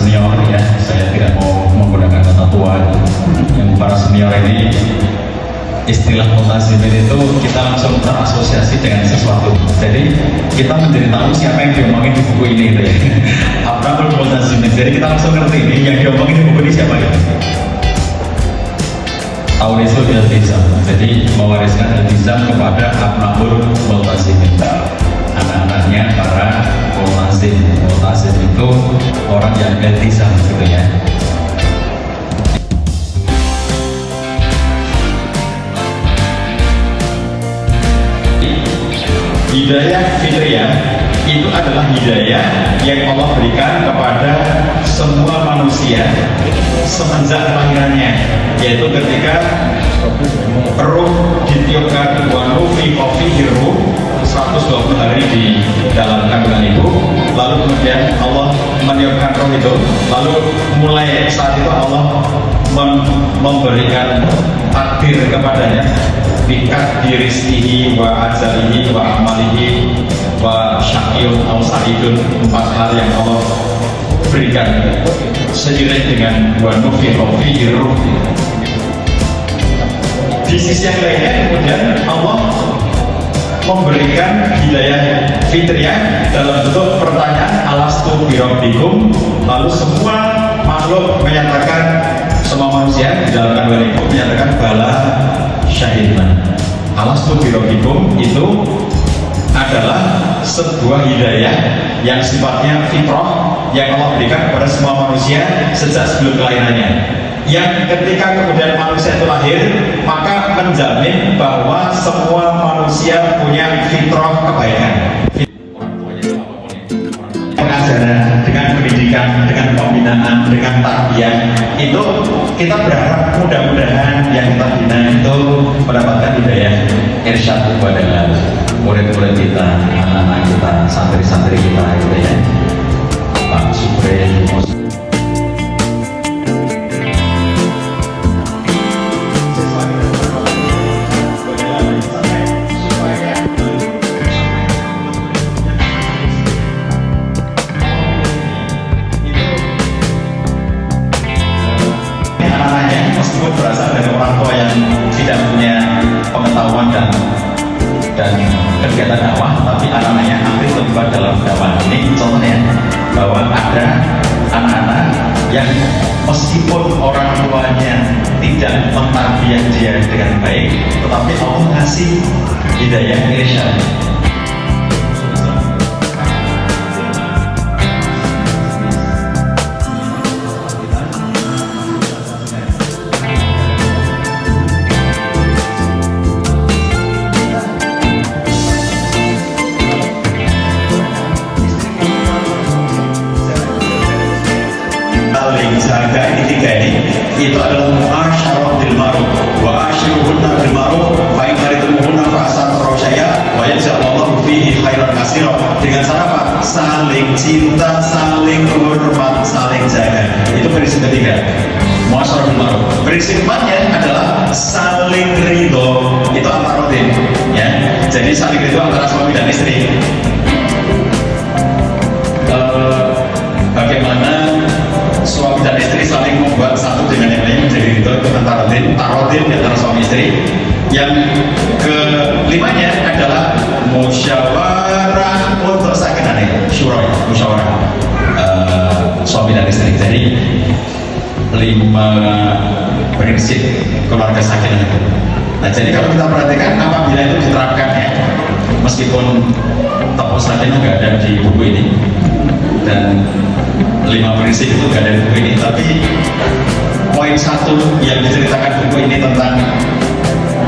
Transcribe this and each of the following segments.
senior ya, saya tidak mau menggunakan kata tua. Yang para senior ini, istilah multazimin itu kita langsung terasosiasi dengan sesuatu. Jadi kita menjadi tahu siapa yang diomongin di buku ini gitu ya. Abnabul multazimin. Jadi kita langsung ngerti ini yang diomongin di buku ini siapa ya. Taurisul iltizam. Jadi mewariskan iltizam kepada abnabul multazimin. Anak-anaknya para multazim. Multazim itu orang yang iltizam gitu ya. Hidayah fitriyah itu adalah hidayah yang Allah berikan kepada semua manusia semenjak kelahirannya, yaitu ketika ruh ditiupkan wa nufikha fihi ruh 120 hari di dalam kandungan ibu, lalu kemudian Allah meniupkan roh itu, lalu mulai saat itu Allah memberikan takdir kepadanya, bikat dirizkihi wa ajalihi wa amalihi wa syaqiyun aw sa'idun, 4 hal yang Allah berikan seiring dengan wa nufikha fihi ruh. Di sisi yang lainnya kemudian Allah memberikan hidayah fitriyah dalam bentuk pertanyaan alastu birabbikum, lalu semua makhluk menyatakan, semua manusia di dalam kandungan ibu menyatakan bala syahidna. Alastu birabbikum itu adalah sebuah hidayah yang sifatnya fitrah yang Allah berikan kepada semua manusia sejak sebelum kelahirannya, yang ketika kemudian manusia itu lahir maka menjamin bahwa semua manusia punya fitrah kebaikan. Pengajaran, dengan pendidikan, dengan pembinaan, dengan tarbiyah, itu kita berharap mudah-mudahan yang kita bina itu mendapatkan hidayah irsyad kepada murid-murid kita, anak-anak kita, santri-santri kita gitu ya. Pak Supre berasal dari orang tua yang tidak punya pengetahuan dan kegiatan dakwah, tapi anak-anaknya aktif terlibat dalam dakwah. Ini contohnya bahwa ada anak-anak yang meskipun orang tuanya tidak mentarbiyah dia dengan baik, tetapi Allah ngasih hidayah irsyad. Jaga ini tiga ini itu adalah mu'asyarah bil ma'ruf wa ashiruhunna bil ma'ruf fa in karitumuhunna fa asatru syaya wa yaj'alallahu fihi khairan katsira. Dengan cara apa? Saling cinta, saling hormat, saling jaga. Itu prinsip ketiga, mu'asyarah bil ma'ruf. Prinsip keempatnya adalah saling ridho. Itu antarodin ya. Jadi saling ridho antara suami dan istri. Bagaimana suami dan istri saling membuat satu dengan yang lain menjadi itu antara tarodin di antara suami istri. Yang kelimanya adalah musyawarah untuk sakinah, syura, musyawarah suami dan istri. Jadi 5 prinsip keluarga sakinah itu. Nah, jadi kalau kita perhatikan apabila itu diterapkan ya, meskipun tokoh sakinah nggak ada di buku ini dan 5 prinsip itu gak ada di buku ini, tapi poin 1 yang diceritakan buku ini tentang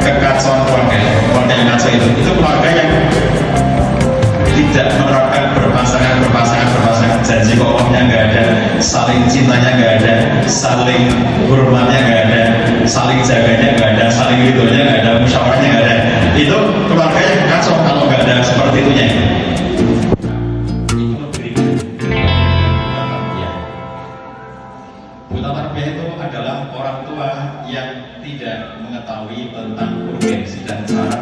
kekacauan keluarga yang kacau itu keluarga yang tidak menerapkan berpasangan, janji kokohnya nggak ada, saling cintanya nggak ada, saling hormatnya nggak ada, saling jaganya nggak ada, saling ridhonya nggak ada, musyawarahnya nggak ada. Itu keluarga yang kacau kalau nggak ada seperti itunya. Itu adalah orang tua yang tidak mengetahui tentang urgensi dan cara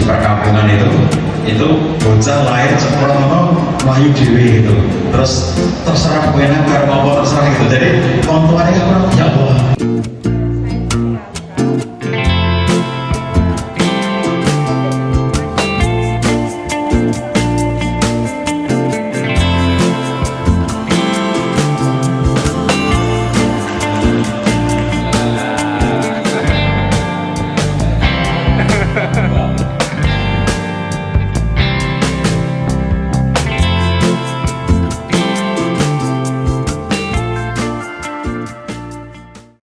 perkampungan itu bocah lahir sempurna melayu dewi gitu, terus terserah pokoknya karena apa terserah gitu. Jadi orang tuanya kan ya Allah